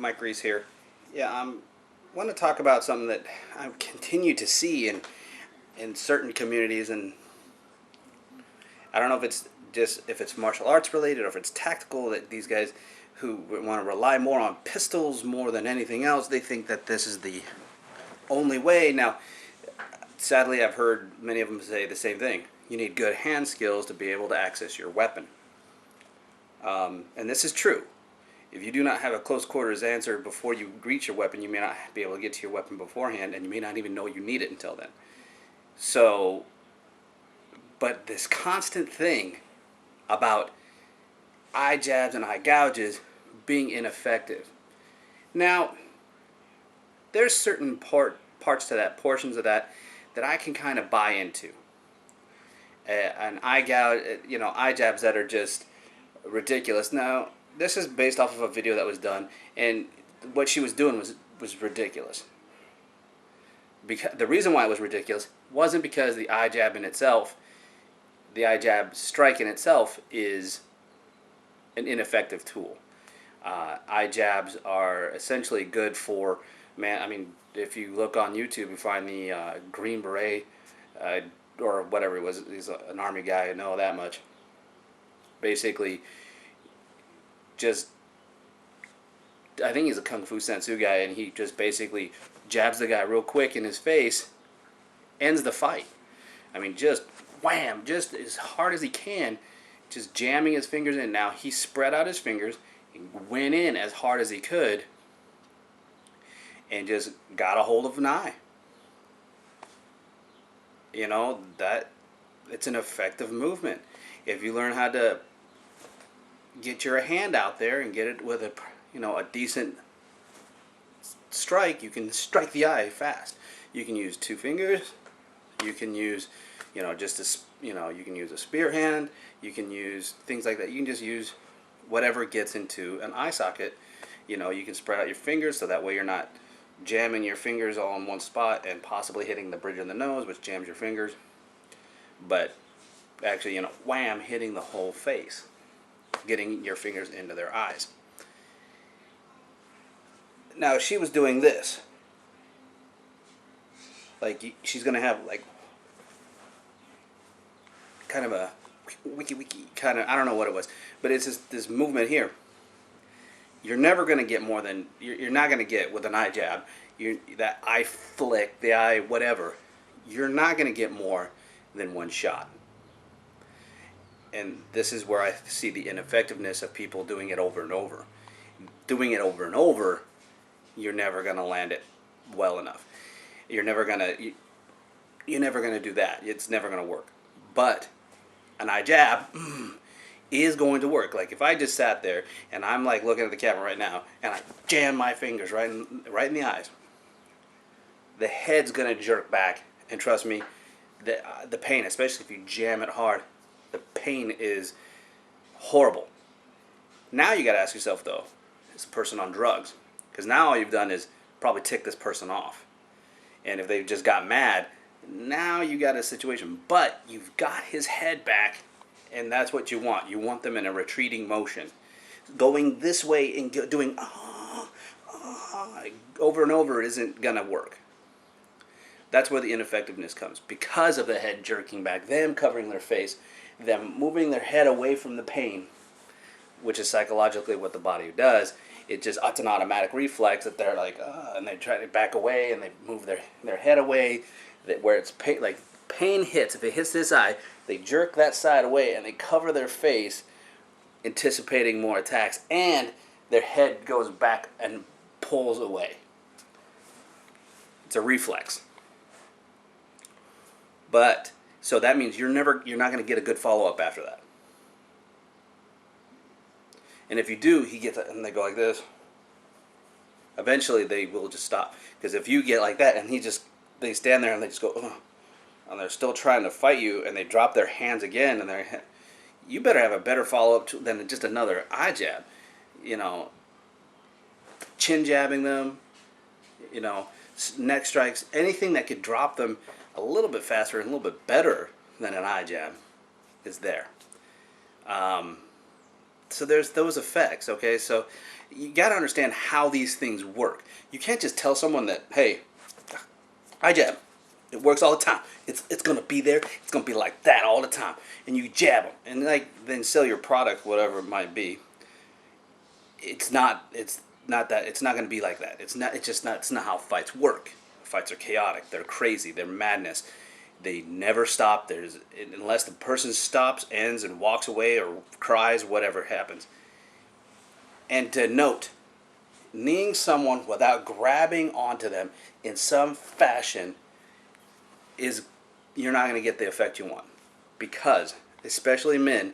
Mike Reese here. Yeah, I want to talk about something that I continue to see in certain communities, and I don't know if it's just if it's martial arts related or if it's tactical. That these guys who want to rely more on pistols more than anything else, they think that this is the only way. Now, sadly, I've heard many of them say the same thing. You need good hand skills to be able to access your weapon, and this is true. If you do not have a close quarters answer before you reach your weapon, you may not be able to get to your weapon beforehand, and you may not even know you need it until then. So, but this constant thing about eye jabs and eye gouges being ineffective. Now, there's certain parts to that, portions of that I can kind of buy into. An eye gouge, eye jabs that are just ridiculous. Now, this is based off of a video that was done, and what she was doing was ridiculous. Because the reason why it was ridiculous wasn't because the eye jab in itself, the eye jab strike in itself is an ineffective tool. Eye jabs are essentially good for, if you look on YouTube, you find the Green Beret, or whatever it was, he's an army guy, I know that much. Basically, I think he's a Kung Fu Sensu guy, and he just basically jabs the guy real quick in his face, ends the fight. Just wham, just as hard as he can, just jamming his fingers in. Now, he spread out his fingers, and went in as hard as he could, and just got a hold of an eye. That it's an effective movement. If you learn how to get your hand out there and get it with a decent strike, you can strike the eye fast. You can use two fingers. You can use, you can use a spear hand. You can use things like that. You can just use whatever gets into an eye socket. You can spread out your fingers so that way you're not jamming your fingers all in one spot and possibly hitting the bridge of the nose, which jams your fingers. But actually, wham, hitting the whole face, getting your fingers into their eyes. Now, she was doing this. Like, she's going to have, kind of a wiki kind of, I don't know what it was, but it's this movement here. You're never going to get more than, you're not going to get with an eye jab, that eye flick, the eye whatever, you're not going to get more than one shot. And this is where I see the ineffectiveness of people doing it over and over. Doing it over and over, you're never going to land it well enough. You're never going to do that. It's never going to work. But an eye jab is going to work. Like, if I just sat there and I'm like looking at the camera right now and I jam my fingers right in the eyes, the head's going to jerk back, and trust me, the pain, especially if you jam it hard, the pain is horrible. Now you got to ask yourself, though, is the person on drugs? Because now all you've done is probably tick this person off. And if they just got mad, now you got a situation. But you've got his head back, and that's what you want. You want them in a retreating motion. Going this way and doing over and over isn't going to work. That's where the ineffectiveness comes. Because of the head jerking back, them covering their face, them moving their head away from the pain, which is psychologically what the body does. It's an automatic reflex that they're like, and they try to back away, and they move their head away, where it's pain, like pain hits. If it hits this eye, they jerk that side away, and they cover their face, anticipating more attacks, and their head goes back and pulls away. It's a reflex. But so that means you're not going to get a good follow-up after that. And if you do, he gets it, and they go like this. Eventually, they will just stop. Because if you get like that, and they stand there and they just go, ugh, and they're still trying to fight you, and they drop their hands again, and you better have a better follow-up than just another eye jab. Chin jabbing them, neck strikes, anything that could drop them a little bit faster and a little bit better than an eye jab is there. so there's those effects. Okay, so you got to understand how these things work. You can't just tell someone that, hey, I jab. It works all the time. It's gonna be there. It's gonna be like that all the time. And you jab them, and like then sell your product, whatever it might be. It's not. It's not that. It's not gonna be like that. It's not. It's just not. It's not how fights work. Fights are chaotic. They're crazy. They're madness. They never stop. There's unless the person stops, ends, and walks away or cries, whatever happens. And to note, kneeing someone without grabbing onto them in some fashion is you're not going to get the effect you want, because especially men,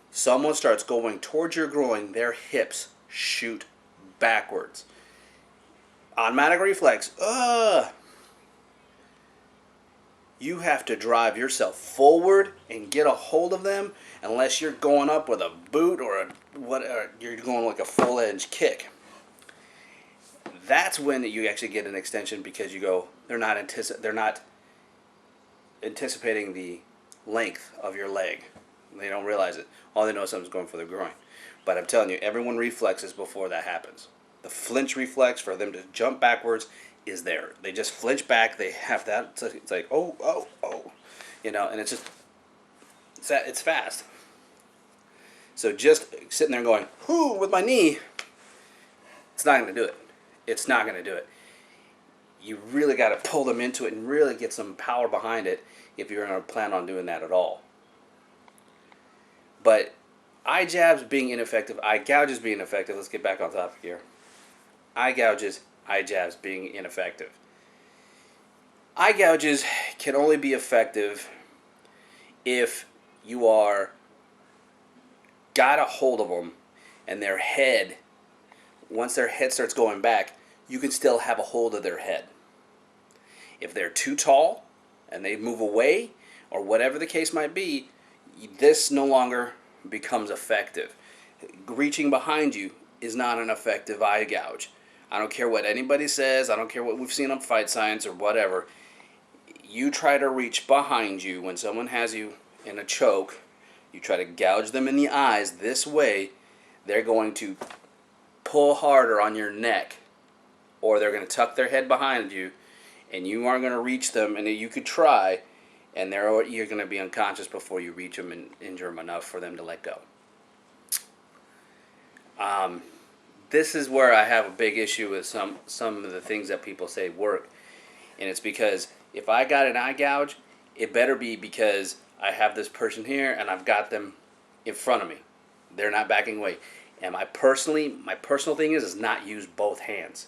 someone starts going towards your groin, their hips shoot backwards. Automatic reflex. You have to drive yourself forward and get a hold of them, unless you're going up with a boot or you're going like a full edge kick. That's when you actually get an extension, because you go, they're not anticipating the length of your leg. They don't realize it. All they know is something's going for their groin. But I'm telling you, everyone reflexes before that happens. The flinch reflex for them to jump backwards is there. They just flinch back. They have that. It's like, oh, and it's just, it's fast. So just sitting there going, whoo, with my knee, it's not going to do it. It's not going to do it. You really got to pull them into it and really get some power behind it if you're going to plan on doing that at all. But eye jabs being ineffective, eye gouges being effective. Let's get back on topic here. Eye gouges, eye jabs being ineffective. Eye gouges can only be effective if you got a hold of them and their head, once their head starts going back, you can still have a hold of their head. If they're too tall and they move away, or whatever the case might be, this no longer becomes effective. Reaching behind you is not an effective eye gouge. I don't care what anybody says. I don't care what we've seen on Fight Science or whatever. You try to reach behind you when someone has you in a choke. You try to gouge them in the eyes this way, they're going to pull harder on your neck, or they're going to tuck their head behind you, and you aren't going to reach them. And you could try, and you're going to be unconscious before you reach them and injure them enough for them to let go. This is where I have a big issue with some of the things that people say work, and it's because if I got an eye gouge, it better be because I have this person here and I've got them in front of me. They're not backing away. And my personal thing is not use both hands.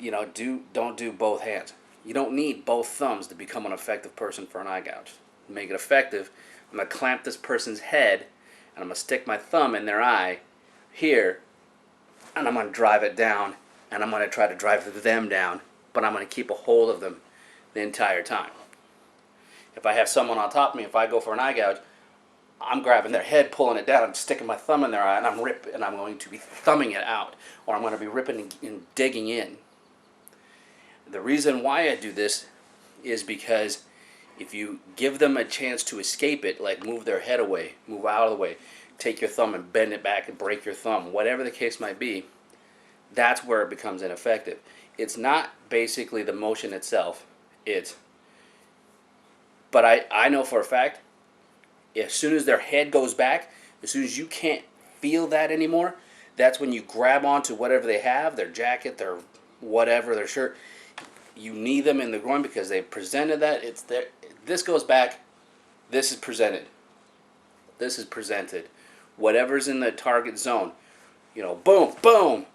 Don't do both hands. You don't need both thumbs to become an effective person for an eye gouge. To make it effective, I'm going to clamp this person's head, and I'm going to stick my thumb in their eye here, and I'm going to drive it down, and I'm going to try to drive them down, but I'm going to keep a hold of them the entire time. If I have someone on top of me, if I go for an eye gouge, I'm grabbing their head, pulling it down, and sticking my thumb in their eye, and I'm going to be thumbing it out, or I'm going to be ripping and digging in. The reason why I do this is because if you give them a chance to escape it, like move their head away, move out of the way, take your thumb and bend it back and break your thumb, whatever the case might be, that's where it becomes ineffective. It's not basically the motion itself. But I know for a fact, as soon as their head goes back, as soon as you can't feel that anymore, that's when you grab onto whatever they have, their jacket, their whatever, their shirt. You knee them in the groin because they presented that. It's there. This goes back. This is presented. This is presented. Whatever's in the target zone, boom, boom,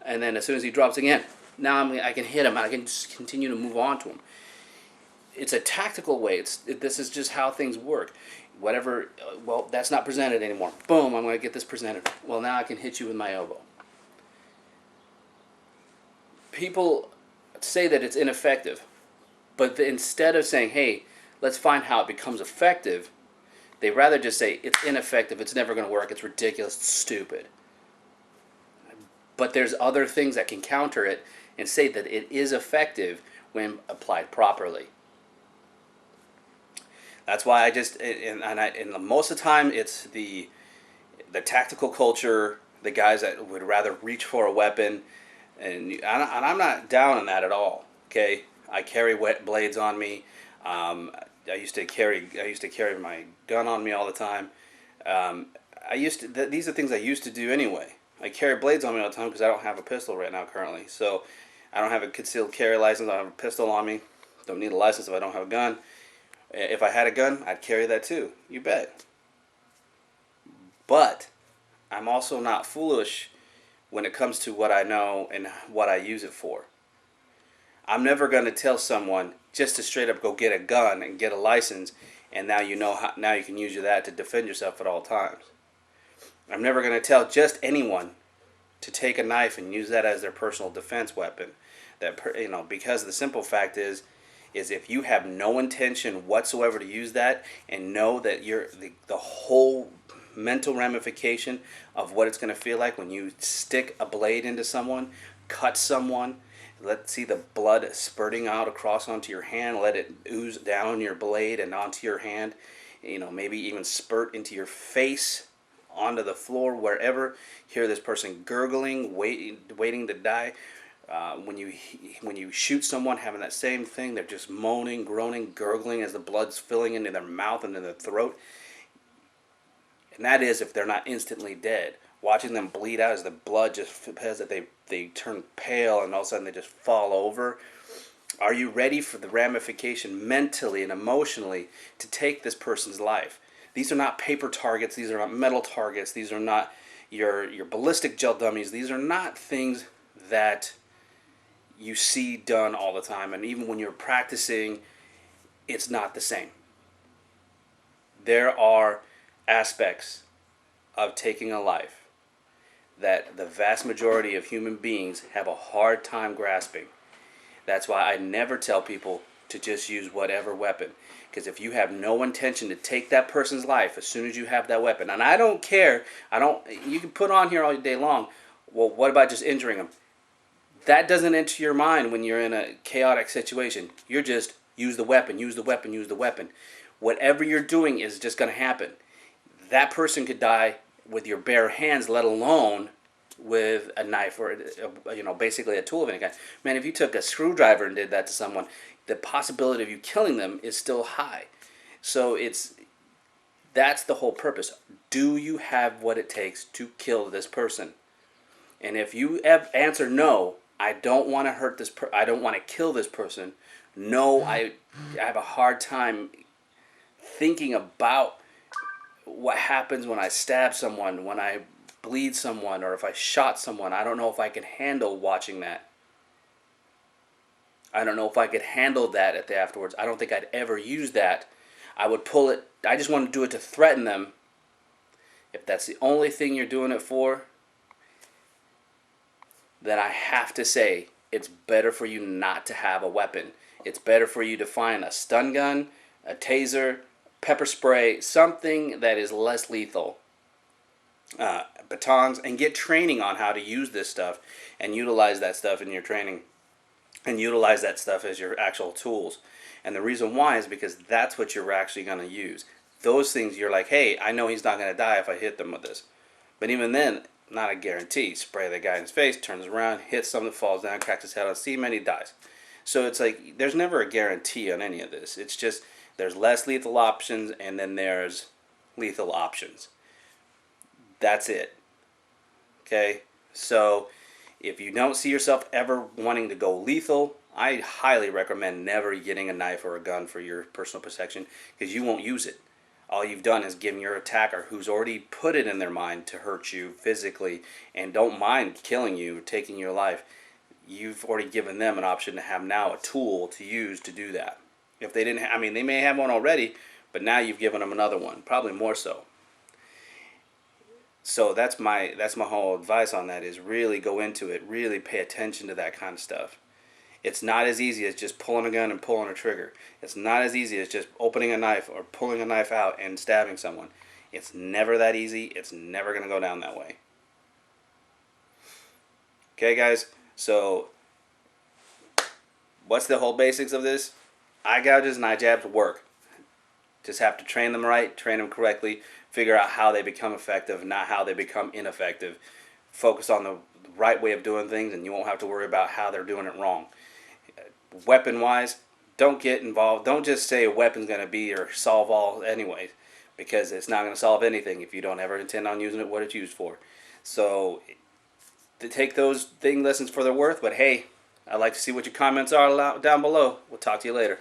and then as soon as he drops again, now I can hit him. I can just continue to move on to him. It's a tactical way. This is just how things work. Whatever. Well, that's not presented anymore. Boom. I'm going to get this presented. Well, now I can hit you with my elbow. People say that it's ineffective, but instead of saying, hey, let's find how it becomes effective, they rather just say it's ineffective, it's never going to work, it's ridiculous, it's stupid. But there's other things that can counter it and say that it is effective when applied properly. That's why most of the time it's the The tactical culture, the guys that would rather reach for a weapon, and I'm not down on that at all. Okay, I carry wet blades on me. Um, I used to carry my gun on me all the time. Um, these are things I used to do anyway. I carry blades on me all the time because I don't have a pistol right now currently. So I don't have a concealed carry license. I don't have a pistol on me. Don't need a license if I don't have a gun. If I had a gun, I'd carry that too. You bet. But I'm also not foolish when it comes to what I know and what I use it for. I'm never going to tell someone just to straight up go get a gun and get a license, and now you know how, now you can use that to defend yourself at all times. I'm never going to tell just anyone to take a knife and use that as their personal defense weapon. Because the simple fact is if you have no intention whatsoever to use that, and know that the whole mental ramification of what it's going to feel like when you stick a blade into someone, cut someone, let's see the blood spurting out across onto your hand, let it ooze down your blade and onto your hand, maybe even spurt into your face, onto the floor, wherever. Hear this person gurgling, waiting to die. When you shoot someone, having that same thing, they're just moaning, groaning, gurgling as the blood's filling into their mouth and in their throat. And that is if they're not instantly dead. Watching them bleed out as the blood just as they turn pale and all of a sudden they just fall over. Are you ready for the ramification mentally and emotionally to take this person's life? These are not paper targets. These are not metal targets. These are not your ballistic gel dummies. These are not things that you see done all the time. And even when you're practicing, it's not the same. There are aspects of taking a life that the vast majority of human beings have a hard time grasping. That's why I never tell people to just use whatever weapon. Because if you have no intention to take that person's life as soon as you have that weapon, and I don't care, you can put on here all day long, well, what about just injuring them? That doesn't enter your mind when you're in a chaotic situation. You're just, use the weapon, use the weapon, use the weapon. Whatever you're doing is just going to happen. That person could die with your bare hands, let alone with a knife or basically a tool of any kind. Man, if you took a screwdriver and did that to someone, the possibility of you killing them is still high. So that's the whole purpose. Do you have what it takes to kill this person? And if you answer no, I don't want to hurt this I don't want to kill this person. No, I have a hard time thinking about what happens when I stab someone, when I bleed someone, or if I shot someone. I don't know if I can handle watching that. I don't know if I could handle that at the afterwards. I don't think I'd ever use that. I would pull it. I just want to do it to threaten them. If that's the only thing you're doing it for, then I have to say it's better for you not to have a weapon. It's better for you to find a stun gun, a taser, pepper spray, something that is less lethal. Batons, and get training on how to use this stuff and utilize that stuff in your training and utilize that stuff as your actual tools. And the reason why is because that's what you're actually going to use. Those things you're like, hey, I know he's not going to die if I hit them with this. But even then, not a guarantee. Spray the guy in his face, turns around, hits something, falls down, cracks his head on steam, and he dies. So it's like there's never a guarantee on any of this. It's just there's less lethal options and then there's lethal options. That's it. Okay? So if you don't see yourself ever wanting to go lethal, I highly recommend never getting a knife or a gun for your personal protection because you won't use it. All you've done is given your attacker, who's already put it in their mind to hurt you physically and don't mind killing you, taking your life, you've already given them an option to have now a tool to use to do that. If they didn't, they may have one already, but now you've given them another one, probably more so. So that's my whole advice on that is really go into it, really pay attention to that kind of stuff. It's not as easy as just pulling a gun and pulling a trigger. It's not as easy as just opening a knife or pulling a knife out and stabbing someone. It's never that easy. It's never going to go down that way. Okay, guys? So what's the whole basics of this? Eye gouges and eye jabs work. Just have to train them right, train them correctly, figure out how they become effective, not how they become ineffective. Focus on the right way of doing things, and you won't have to worry about how they're doing it wrong. Weapon wise, don't get involved. Don't just say a weapon's going to be or solve all anyways, because it's not going to solve anything if you don't ever intend on using it what it's used for. So to take those lessons for their worth. But hey, I'd like to see what your comments are down below. We'll talk to you later.